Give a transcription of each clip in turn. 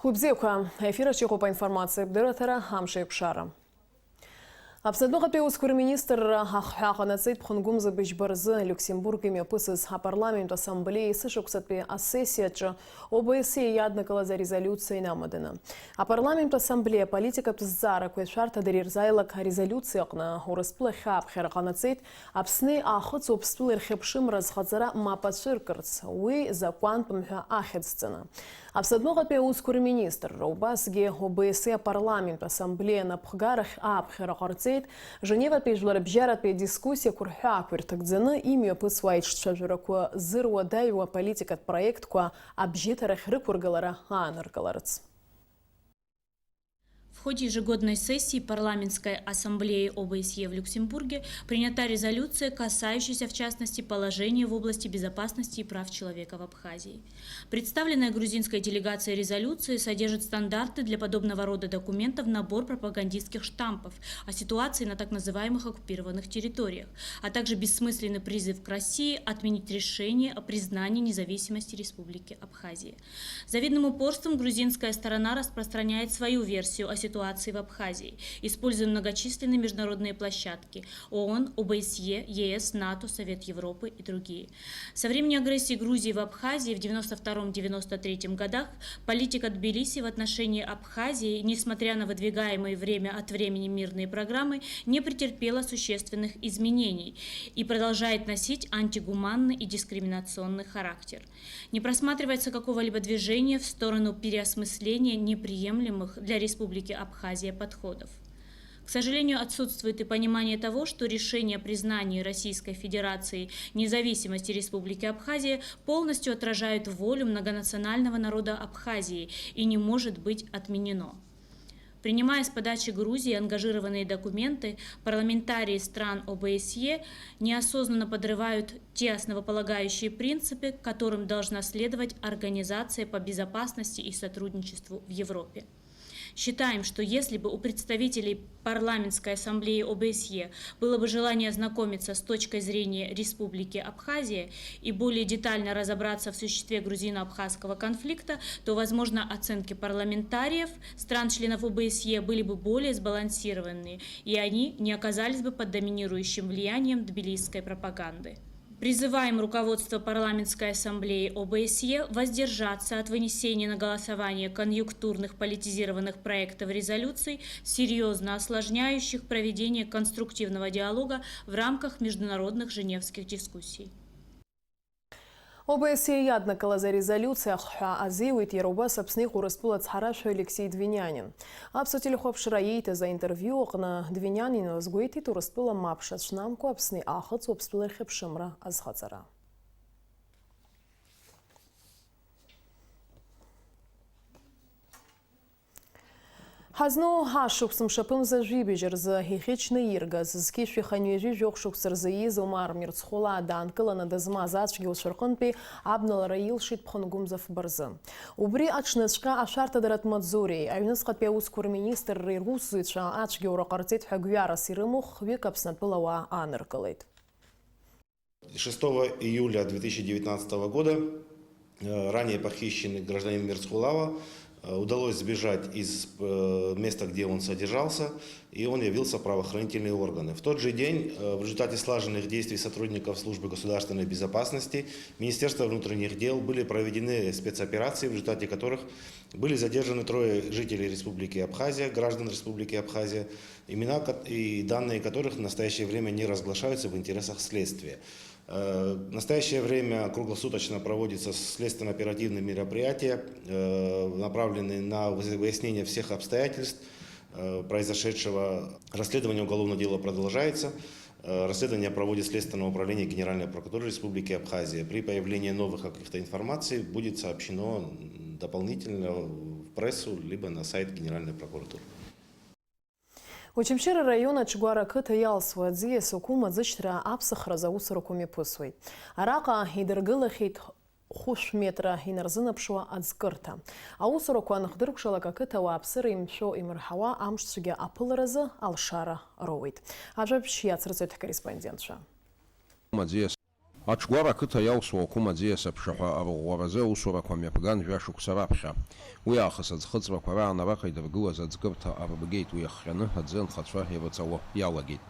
Хубзеква, эфира Чехопа информации, Бдыратара, Хамши Пшара. Абсадноға пеускур министр Аххағанацит Пхунгумза Бишбарзы Люксембург имя пысыз парламент ассамблеи сышуксатпе ассессиячы ОБСЕ яднакала за резолюции намадына. А парламент ассамблея политика пыззара квешарта дерирзайлак резолюцияқна урыспылы хаб Херғанацит апсны ахыц обстулыр хепшим разхазара мапасыркырц уи закон пымха ахедсцена. Абсадноға пеускур министр Раубасге ОБСЕ парламент ассамблея на Пхгарах Абхерағарцит Женева пежлар бжарат пе дискуссия курха квертагдзаны имя пысвайчша жураку зырва дайва политикат проект ку обжитарах рыкургалара анаргаларц. В ходе ежегодной сессии парламентской ассамблеи ОБСЕ в Люксембурге принята резолюция, касающаяся в частности положения в области безопасности и прав человека в Абхазии. Представленная грузинской делегацией резолюция содержит стандарты для подобного рода документов, набор пропагандистских штампов о ситуации на так называемых оккупированных территориях, а также бессмысленный призыв к России отменить решение о признании независимости Республики Абхазия. Завидным упорством грузинская сторона распространяет свою версию о ситуации в Абхазии, используя многочисленные международные площадки ООН, ОБСЕ, ЕС, НАТО, Совет Европы и другие. Со времени агрессии Грузии в Абхазии в 1992-1993 годах политика Тбилиси в отношении Абхазии, несмотря на выдвигаемые время от времени мирные программы, не претерпела существенных изменений и продолжает носить антигуманный и дискриминационный характер. Не просматривается какого-либо движения в сторону переосмысления неприемлемых для Республики Абхазия подходов. К сожалению, отсутствует и понимание того, что решение о признании Российской Федерации независимости Республики Абхазия полностью отражает волю многонационального народа Абхазии и не может быть отменено. Принимая с подачи Грузии ангажированные документы, парламентарии стран ОБСЕ неосознанно подрывают те основополагающие принципы, которым должна следовать Организация по безопасности и сотрудничеству в Европе. Считаем, что если бы у представителей парламентской ассамблеи ОБСЕ было бы желание ознакомиться с точкой зрения Республики Абхазия и более детально разобраться в существе грузино-абхазского конфликта, то, возможно, оценки парламентариев стран-членов ОБСЕ были бы более сбалансированные, и они не оказались бы под доминирующим влиянием тбилисской пропаганды. Призываем руководство парламентской ассамблеи ОБСЕ воздержаться от вынесения на голосование конъюнктурных политизированных проектов резолюций, серьезно осложняющих проведение конструктивного диалога в рамках международных женевских дискуссий. ОБСЕ яднакала за резолюциях азиуит Ерубас обсних урасплац Хараш Алексей Двинянин. Абсотили хопшраейте за интервью на Двинянину сгуйти тураспила мапша шнамку обсны ахац обспила хепшимра азхацара. Хазну хашуксым шапым за жибежер за хихичный иргаз, с кишви ханюежи жокшуксыр за изумар мирцхула данкала на дазмазач гилшархунпи абнал раилшит пхонгумзов барзы. Убри ачнышка ашарта дарат мадзури, айнысқат пеускур министр рирусыча ач геурақартет хагуяра сирымух векапснат пылава аныркалайт. 6 июля 2019 года ранее похищенный гражданин Мирцхулава удалось сбежать из места, где он содержался, и он явился в правоохранительные органы. В тот же день, в результате слаженных действий сотрудников Службы государственной безопасности, Министерства внутренних дел были проведены спецоперации, в результате которых были задержаны 3 жителей Республики Абхазия, граждан Республики Абхазия, имена и данные которых в настоящее время не разглашаются в интересах следствия. В настоящее время круглосуточно проводятся следственно-оперативные мероприятия, направленные на выяснение всех обстоятельств произошедшего. Расследование уголовного дела продолжается. Расследование проводит Следственное управление Генеральной прокуратуры Республики Абхазия. При появлении новых каких-то информаций будет сообщено дополнительно в прессу, либо на сайт Генеральной прокуратуры. Учимшира района Чугуара кыта ялсуа дзия сукума дзичтра апсахра за усарукуми пысуй. Арака идыргыла хит хуш метра инарзынапшуа адзкырта. А усаруку анхдыркшала кыта уапсыры имшо имырхауа амшцуге апылразы алшара роуит. Ажаб шияцрцет корреспондентша. Аҽгәара ақыҭа иалсуа ақәым аӡиас аԥшаҳәа арӷәӷәаразы аусурақәа мҩаԥган жәашықәса раԥхьа. Уи аахыс аӡхыҵрақәа раан араҟа идыргылаз аӡкырҭа арбгеит, уи ахҟьаны аӡы анхацәа ирыҵало иалагеит.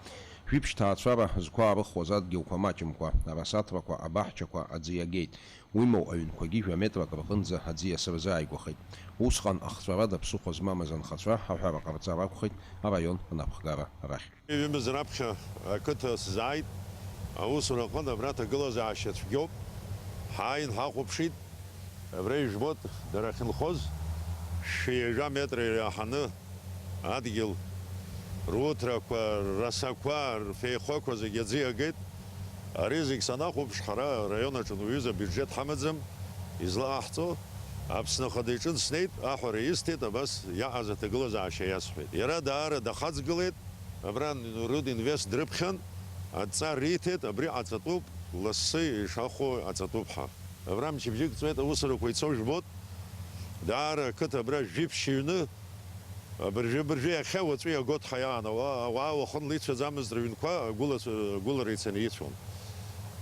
Жәиԥшь ҭаацәара зқәа арыхуаз адгьылқәа маҷымкәа, арасаҭрақәа, абаҳчақәа аӡы иагеит. Уимоу аҩнқәагьы жәаметрак рҟынӡа аӡиас рзааигәахеит. Усҟан ахҵәарада ԥсыхәа змамыз анхацәа аҳәара ҟарҵар акәхеит араион анапхгара рахь. Ҩымыз раԥхьа ақыҭа сзааит, аусура аҟны абра ҭагылазаашьа цәгьоуп. Ҳааин ҳахәаԥшит, абра ижәбоит дара ахьынхоз 60 метр иаҳаны адгьыл руҭрақәа, расақәа, рфеихақәа зегьы аӡы иагеит. Ари зегь санахәаԥш, ҳара араион аҿы уҩыза бюджет ҳамаӡам, излааҳҵо. Аԥсны Ахада иҿынтә снеит, аҳәара исҭеит, абас иаҟаз аҭагылазаашьа иасҳәеит. Иара даара дахаҵгылеит, абра рудинвест дрыԥхьан, адҵа риҭеит, абри аҵатәуп, лассы ишахәо аҵатәуп ҳа. Абра мчыбжьык ҵуеит, аусурақәа ицо жәбоит. Даара ақыҭа абра жәиԥшь ҩны, абыржәы иахьа уаҵәы иагот ҳәа иаан, ауаа уахынла ицәаӡамыз рыҩнқәа агәылара ицаны ицәон.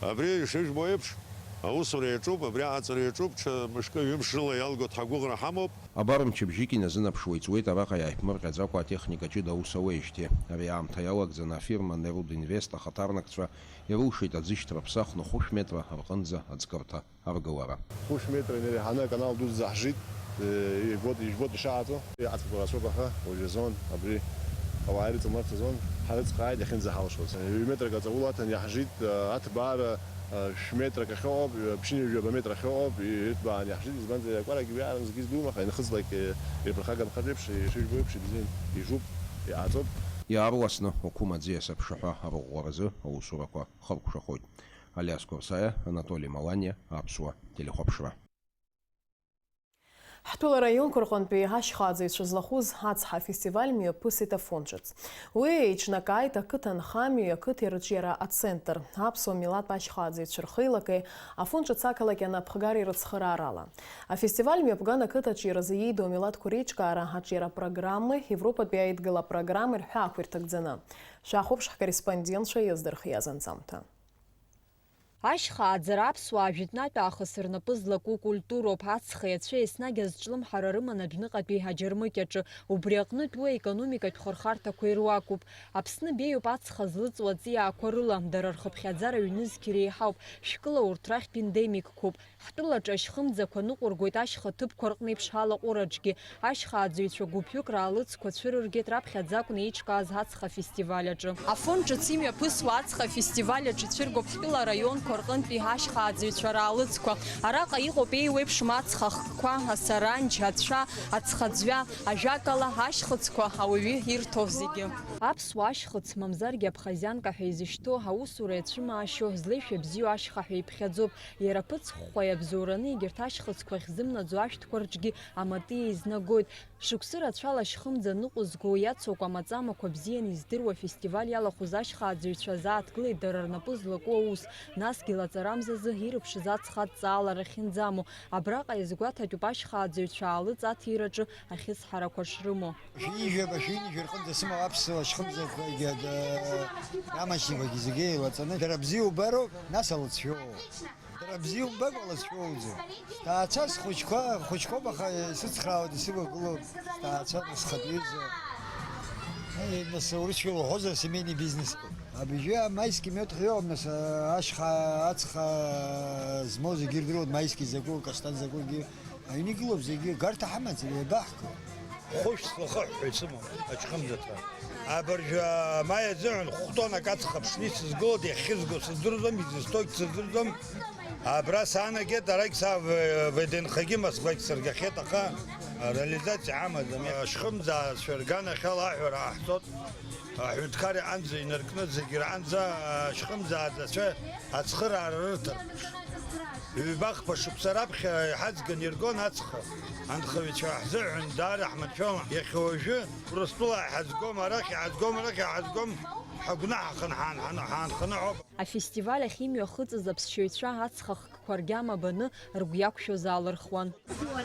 Абри ишыжәбо еиԥш, аусура иаҿуп, абри аҵара иаҿуп, ҽа мышкы ҩымш рыла иалгот ҳагәыӷра ҳамоуп. Абар мчыбжьык иназынаԥшуа ицуеит араҟа иааиԥмырҟьаӡакәа атехника ҷыда аус ауеижьҭеи. Ари аамҭа иалагӡаны афирма Нерудинвест ахаҭарнакцәа ирылшеит аӡышьҭра ԥсахны 5 метра рҟынӡа аӡкырҭа аргылара. 5 метр инериҳаны аканал ду заҳжит, ижәбоит ишааҵо, аҵатәқәа рацәоуп аха, уажәазон, абри ауаа ирыҵамларц азон, ҳарыцҟааит иахьынӡаҳалшоз. 2 метрак аҵаулаҭан иаҳжит, аҭбаара 2 метрак ахьоуп, ԥшьыни 2 метр ахьоуп, ирҭбаан иаҳжит, избанзар акәарагьы уиааран зегьы збом, аха инхыҵлак ирԥырхагамхар еиԥш, ишыжәбо еиԥш ибзиан ижуп, иааҵоуп. Иаарласны ақәым аӡиас аԥшаҳәа арӷәӷәаразы аусурақәа хыркәшахоит. Алиас Курсаиа, Анатолий Маланиа, Аԥсуа телехәаԥшра. Ҳтәыла раионқәа рҟынтәи ашьхааӡаҩцәа злахәыз ацҳа афестиваль мҩаԥысит афон-ҿыц. Уи еиҿнакааит ақыҭа анхамҩеи ақыҭа ирҿиара ацентр, аԥсуа милаҭтә ашьхааӡаҩцәа рхеилагеи афон-ҿыц ақалақь анапхгареи рыцхыраарала. Афестиваль мҩаԥган ақыҭаҿы иразиеидоу амилаҭқәа реиҿкаара аҿиара программы, Европатәи аидгыла программа рҳәаақәа ирҭагӡаны. Шәахәаԥш ҳкорреспондентцәа иаздырхиаз анҵамҭа. Ашьхааӡара аԥсуаа жәытәнатә аахыс рнапы злаку культуроуп. Ацха иацәа еснагь азҿлымҳара рыман адәныҟатәи аџьармыкьаҿы. Убри аҟнытә уи аекономикатә хырхарҭақәа ируакуп. Аԥсны беиоуп ацха злыҵуа ҵиаақәа рыла. Дара рхыԥхьаӡара ҩнызқьы реиҳауп. Шәкыла урҭ рахь пендемикқәоуп. Ҳтәылаҿы ашьхымӡақәа ныҟәыргоит ашьха ҭыԥқәа рҟны еиԥш алаҟәыраҿгьы. Ашьхааӡаҩцәа гәыԥҩык раалыҵқәа цәырыргеит раԥхьаӡакәны еиҿкааз ацха фестиваль аҿы. Афон-ҿыц имҩаԥысуа ацха фестиваль аҿы ицәыргоуп ҳтәыла раионқәа рҟынтәи ашьхааӡаҩцәа раалыҵқәа. Араҟа иҟоуп еиуеиԥшым ацха хкқәа, асаранџь, ацәа, ацхаӡҩа, ажәакала ашьхыцқәа ауаҩы ирҭо зегьы. Аԥсуа ашьхыц мамзаргьы аԥхазианка ҳәа изышьҭоу аусура иацәымаашьо злеишәа бзиоу ашьха ҳәа иԥхьаӡоуп. Иара ԥыҵхәхәа иабзоураны егьырҭ ашьхыцқәа ахьзымнаӡо ашәҭқәа рҿгьы аматиа изнагоит. Шықәсы рацәала ашьхымӡа ныҟәызго иацоуп амаҵамақәа бзианы издыруа фестиваль иалахәыз ашьхааӡаҩцәа азааҭгылеит дара рнапы злаку аус. Насгьы лаҵарамзазы ирыԥшыз ацха адҵаалара ахьынӡаму. Абраҟа иазгәаҭатәуп ашьхааӡаҩцәа аалыҵ аҭираҿы ахьыцҳарақәа шрымоу. Шәиижәаба рҟынӡа сымоу аԥсуа ашьхымӡақәагьы амашьынақәагьы зегьы еилаҵаны дара бзиа убароуп, нас алыцәшәоуп. Дара бзиа умбакәа алыцәшәоуӡом. Сҭаацәа схәыҷқәоуп, аха исыцхраауеит, исывагылоуп сҭаацәа схатәҩыза. Нас урысшәала уҳәозар семейный бизнескоуп. Абыжьы амаиски мҩа ҭҟьоуп, нас ашьха ацха змоу зегьы ирдыруеит, маиски закәу, каштан закәугьы. Аҩны игылоуп зегьы, гарҭа ҳамаӡам, еибаҳкуп. Хәышә слахыҳәҳәа исымоуп аҽхымзаҭра. Абыржәы маи азыҳәан 5 тоннак аҵха ԥшны исызгылоит, иахьызго сыздырӡом, изыстогь сыздырӡом. Абра саанагеит, арагь ВДНХгьы Москвагь сыргахьеит, аха реализациа ҳамаӡам. Ашьхымӡаацәа рганахьала аҳәара ҟаҳҵоит. Аҳәынҭқар иҟынӡа инаркны зегьы раанӡа ашьхымӡааӡацәа ацхыраара рыҭарԥш. Ҩбахԥа шықәса раԥхьа иҳаӡган иргон ацха. Анхаҩцәа ҳзыҳәан даара ҳманшәалан. Иахьа уажәы Урыстәыла иҳаӡгом, арахь иҳаӡгом, ҳагәны ҳанхыныҳәоуп. Афестиваль ахь имҩахыҵыз аԥсшьаҩцәа ацха хкқәа ргьама баны ргәы иақәшәоз аалырхуан.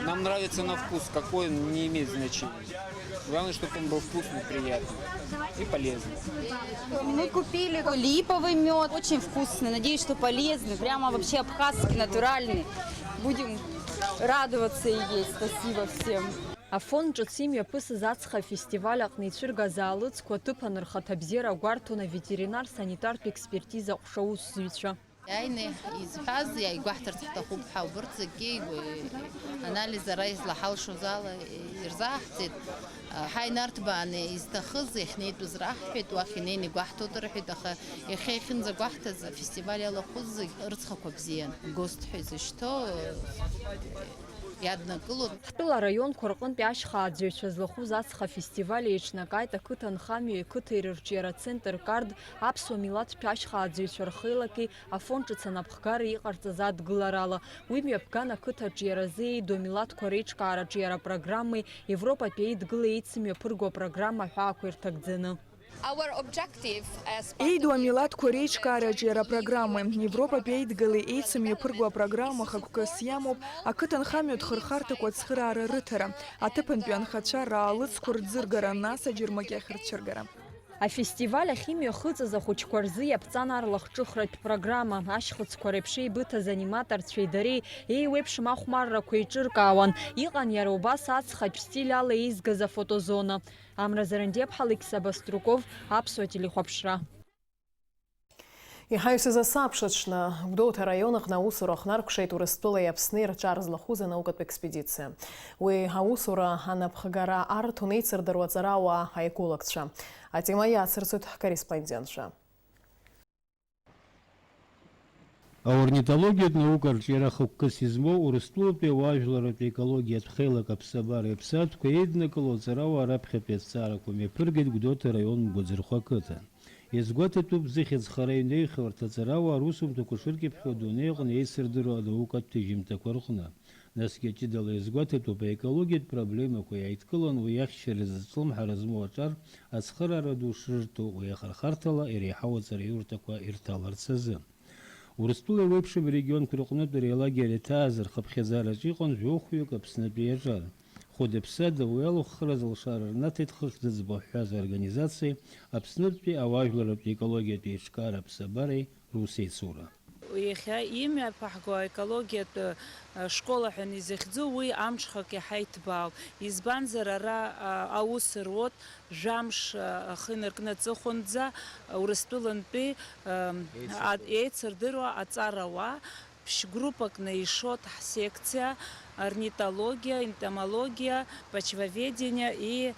Нам нравится на вкус, какой он не имеет значения. Главное, чтобы он был вкусный, приятный и полезный. Мы купили липовый мед, очень вкусный, надеюсь, что полезный, прямо вообще абхазский, натуральный. Будем радоваться и есть. Спасибо всем. Афон ҿыц имҩаԥысыз ацха афестиваль аҟны ицәыргаз аалыҵқәа ҭыԥан рхаҭабзиара гәарҭон аветеринар-санитартә експертиза ҟәшаусзуҩцәа. Яйны изҳәаз иааигәаҳҭарц ҳҭахуп ҳәа убырҭ зегьы анализ ара излаҳалшоз ала ирзааҳҵеит. Ҳаинарҭбааны изҭахыз иахьнеитәыз раҳҳәеит, уахь инеины игәаҳҭоит рҳәеит, аха иахьа иахьынӡагәаҳҭаз афестиваль иалахәыз зегь рыцҳақәа бзиан. Гост ҳәа изышьҭо иаднакылон. Ҳтәыла араионқәа рҟынтәи ашьхааӡаҩцәа злахәыз ацха афестиваль еиҿнакааит ақыҭа нхамҩа иқыҭа ирырҿиара центр кард аԥсуа милаҭтәи ашьхааӡаҩцәа рхеилагьы афон ҿыц анапхгара иҟарҵаз адгыларала. Уи мҩаԥган ақыҭа аҿиаразы еиду амилаҭқәа реиҿкаара аҿиара программеи Европатәи еидгыла еицымҩаԥырго апрограмма ҳәаақәа ирҭагӡаны. Еиду амилаҭқәа реиҿкаара аҿиара программы Европатәи еидгыла еицымҩаԥырго апрограмма хақәкыс иамоуп ақыҭанхамҩа дхырхарҭақәа ацхыраара рыҭара, аҭыԥантәи анхацәа раалыҵқәа рӡыргара, нас аџьырмакьахь рцәыргара. Афестиваль ахь имҩахыҵыз ахәыҷқәа рзы иаԥҵан арлахҿыхратә программа ашьхыцқәа реиԥш еибыҭаз аниматорцәеи дареи еиуеиԥшым ахәмаррақәа еиҿыркаауан. Иҟан иара убас ацхатә стиль ала еизгаз афотозона. Амра Зарандиаԥҳа, Алексей Баструков, Аԥсуа телехәаԥшра. Иҳаҩсыз асабшаҽны Гәдоуҭа араион аҟны аусура хнаркәшеит Урыстәылеи Аԥсни рҿар злахәыз анаукатә експедициа. Уи аусура анапхгара арҭон еицырдыруа аҵарауаа аекологцәа. Атема иацырҵоит ҳкорреспондентцәа. Аорнитологиатә наука рҿиара хықәкыс измоу Урыстәылатәи ауаажәларатәи екологиатә хеилак аԥсабара иԥсаатәқәа еиднакыло аҵарауаа раԥхьатәи азҵаарақәа мҩаԥыргеит Гәдоуҭа араион Мгәаӡырхәа ақыҭа. Иазгәаҭатәуп зыхьыӡхара иҩнеихьыртә аҵарауаа русумҭақәа шыркьыԥхьо адунеи аҟны еицырдыруа анаукатә ҭыжьымҭақәа рҟны. Насгьы ҷыдала иазгәаҭатәуп аекологиатә проблемақәа иааидкылан уи ахьчара зыцлымҳара змоу аҿар ацхыраара ду шрырҭо уи ахархарҭала иреиҳау аҵараиурҭақәа ирҭаларц азы. Урыстәыла еиуеиԥшым регионқәа рҟнытә ари алагер иҭааз рхыԥхьаӡараҿ иҟан жәохәҩык Аԥснытәи иаҿар. Хәыда-ԥсада уи алахәхара зылшара рнаҭеит хыхьӡыӡбо ҳҳәаз аорганизациеи Аԥснытәи ауаажәларатәи екологиатәи еиҿкаара аԥсабареи русеицура. Иахьа имҩаԥаҳго аекологиатә школа ҳәа изыхьӡу уи амҽхак иаҳа иҭбаауп. Избанзар ара аус руот жәамш ахы инаркны аҵыхәанӡа Урыстәылантәи еицырдыруа аҵарауаа ԥшь-группакны ишот ҳсекциа орнитология, энтомология, почвоведение и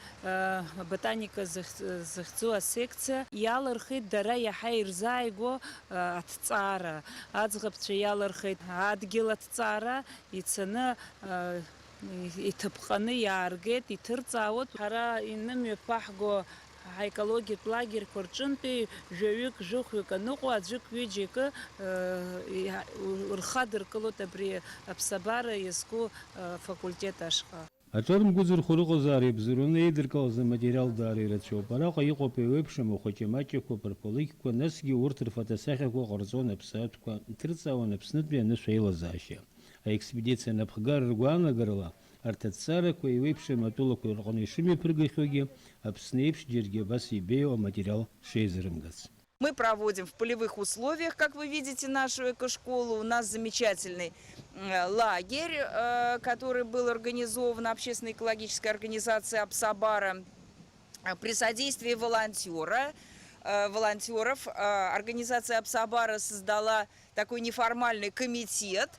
ботаника захьӡу асекциа иалырхит дара иаҳа ирзааиго аҭҵаара. Аӡӷабцәа иалырхит адгьыл аҭҵаара, ицаны иҭыԥҟаны иааргеит, иҭырҵаауеит. Ҳара инымҩаԥаҳго аекологиатә лагерқәа рҿынтәи жәаҩык, жыхәҩык аныҟоу аӡәык ҩыџьа рхадыркылоит абри аԥсабара иазку факультет ашҟа. Аҿар мгәыӡырхәа рыҟазаара ибзыруаны еидыркылаз аматериал даара ирацәоуп. Араҟа иҟоуп еиуеиԥшым ахәыҷы-маҷақәа, парполикқәа, насгьы урҭ рфотосахьақәа ҟарҵон аԥсаатәқәа, иҭырҵаауан Аԥснытәи анышә аилазаашьа. Аекспедициа анапхгара ргәаанагарала арҭ аҭҵаарақәа еиуеиԥшым атәылақәа рҟны ишымҩаԥыргахьоугьы Аԥсны еиԥш џьаргьы абас ибеиоу аматериал шеизрымгац. Мы проводим в полевых условиях, как вы видите, нашу экошколу. У нас замечательный лагерь, который был организован общественной экологической организацией Апсабара при содействии волонтеров. Организация Апсабара создала такой неформальный комитет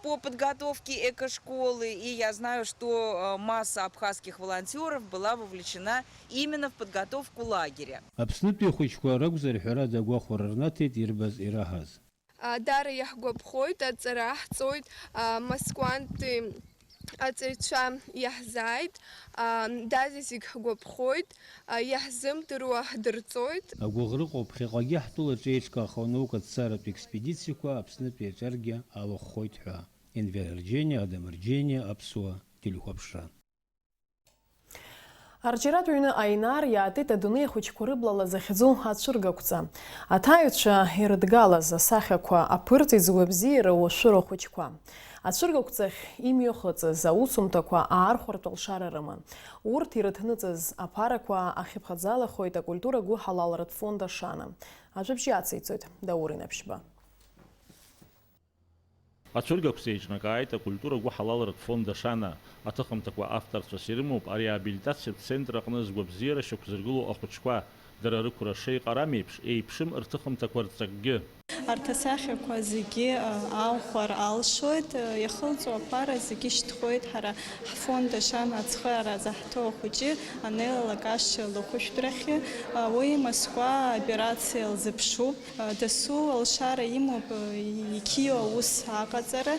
по подготовке экошколы, и я знаю, что масса абхазских волонтеров была вовлечена именно в подготовку лагеря. Аԥснытәи ахәыҷқәа ракәзар ҳәарада агәахәара рнаҭеит ирбаз ираҳаз. Дара иаҳгәаԥхоит, аҵара ҳҵоит, Москвантәи аҵаҩцәа иаҳзааит, дазы зегь ҳгәаԥхоит, иаҳзымдыруа ҳдырҵоит. Агәыӷрыҟоуп ԥхьаҟагьы ҳтәылаҿы еиҿкаахо анаукатә-ҭҵааратә експедициақәа Аԥснытәи аҿаргьы алахәхоит ҳәа. Енвер Арџьениа, Адам Арџьениа, Аԥсуа телехәаԥшра. Арџьаратә ҩны Аинар иаатит адунеи ахәыҷқәа рыблала захьӡу ацәыргақәҵа. Аҭаҩцәа ирыдгалаз асахьақәа аԥырҵит зуабзиара уашәыра хәыҷқәа. Ацәыргақәҵахь имҩахыҵыз аусумҭақәа аархәартә алшара рыман. Урҭ ирыҭныҵыз аԥарақәа ахьыԥхаӡалахоит акультура гәы ҳалалратә фонд ашана. Ажәабжьы ациҵоит Даур Инаԥшьба. Ацәыргақәҵа еиҿнакааит акультура гәы ҳалалратә фонд ашана. Аҭыхымҭақәа авторцәас ирымоуп ареабилитациатә центр аҟны згәабзиара шьақәзыргылоу ахәыҷқәа. Дара рықәра шеиҟарам еиԥш еиԥшым рҭыхымҭақәа рҵакгьы. Арҭ асахьақәа зегьы аухәар алшоит, иахылҵуа аԥара зегьы шьҭхоит ҳара ҳфонд ашана ацхыраара заҳҭоу ахәыҷы анеилалак ашьа лыхәышәтәрахьы. Уи Москва операциа лзыԥшуп. Дасу алшара имоуп иқьио аус аҟаҵара,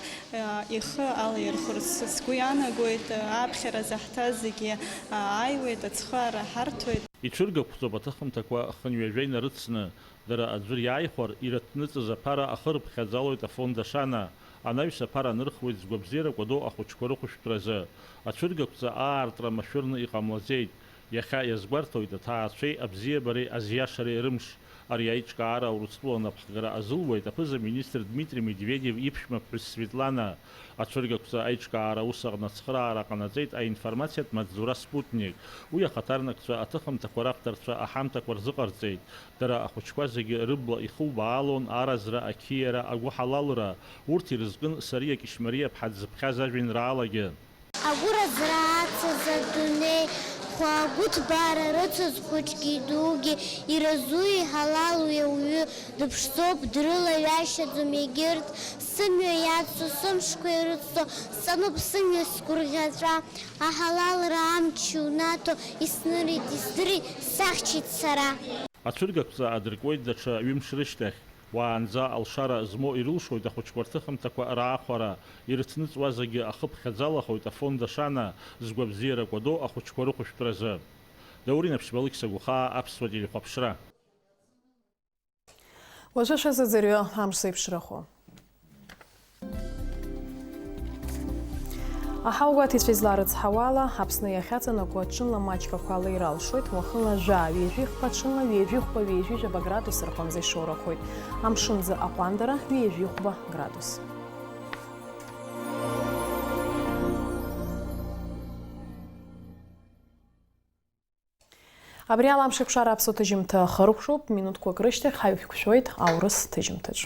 ихы алаирхәырц. Сгәы иаанагоит аԥхьара заҳҭаз зегьы ааиуеит, ацхыраара ҳарҭоит. Ицәыргақәҵоуп аҭыхымҭақәа хынҩажәа инарыцны. Дара аӡәыр иааихәар ирыҭныҵыз аԥара ахырԥхьаӡалоит афонд ашана. Анаҩс аԥара анырхуеит згәабзиара кәадоу ахәыҷқәа рыхәышәтәразы. Ацәыргақәҵа аартра машәырны иҟамлаӡеит. Иахьа иазгәарҭоит аҭаацәеи абзиабареи азиашареи рымш. Ари аиҿкаара Урыстәыла анапхгара азылуеит аԥыза-министр Дмитрий Медведев иԥшәмаԥҳәыс Светлана. Ацәыргақәҵа аиҿкаара ус аҟны ацхыраара ҟанаҵеит аинформациатә маҵзура Спутник. Уи ахаҭарнакцәа аҭыхымҭақәа равторцәа аҳамҭақәа рзыҟарҵеит. Дара ахәыҷқәа зегьы рыбла ихубаалон аразра, ақьиара, агәыҳалалра. Урҭ ирызкын Сариа Кишмариа-ԥҳа дзыԥхьаз ажәеинраалагьы. Агәыразра ацыз адунеи, хәагәыҭбаара рыцыз хәыҷгьы дугьы, иразу иҳалалу иауҩы, дыԥшӡоуп, дрылаҩашьаӡом егьырҭ, сымҩа иацу, сымшқәа ирыцҵо, сануп сымҩа сгәырӷьаҵәа, аҳалалра амч иунаҭо, иснырит, издырит, сахьчеит сара. Ацәыргақәҵа адыркуеит даҽа ҩымш рышьҭахь. Уаанӡа алшара змо ирылшоит ахәыҷқәа рҭыхымҭақәа раахәара. Ирыҭныҵуа зегьы ахыԥхьаӡалахоит афонд ашана згәабзиара кәадоу ахәыҷқәа рыхәышәтәразы. Даур Инаԥшьба, Алықьса Гәыхаа, Аԥсуа телехәаԥшра. Уажәы шазыӡырҩы амш зеиԥшрахо. Аҳаугәаҭицәа изларыцҳауала, Аԥсны иахьаҵанакуа ҽынла маҷқәақәа ала иралшоит, уахынла ажәа ҩажәихәба, ҽынла ҩажәихәба, ҩажәижәаба градус рҟынӡа ишоурахоит. Амшынӡа аҟәандара ҩажәихәба градус. Абри ала амш еиқәшара аԥсуа ҭыжьымҭа хыркәшоуп, минуҭқәак рышьҭахь ҳаҩхьқәшәоит аурыс ҭыжьымҭаҿ.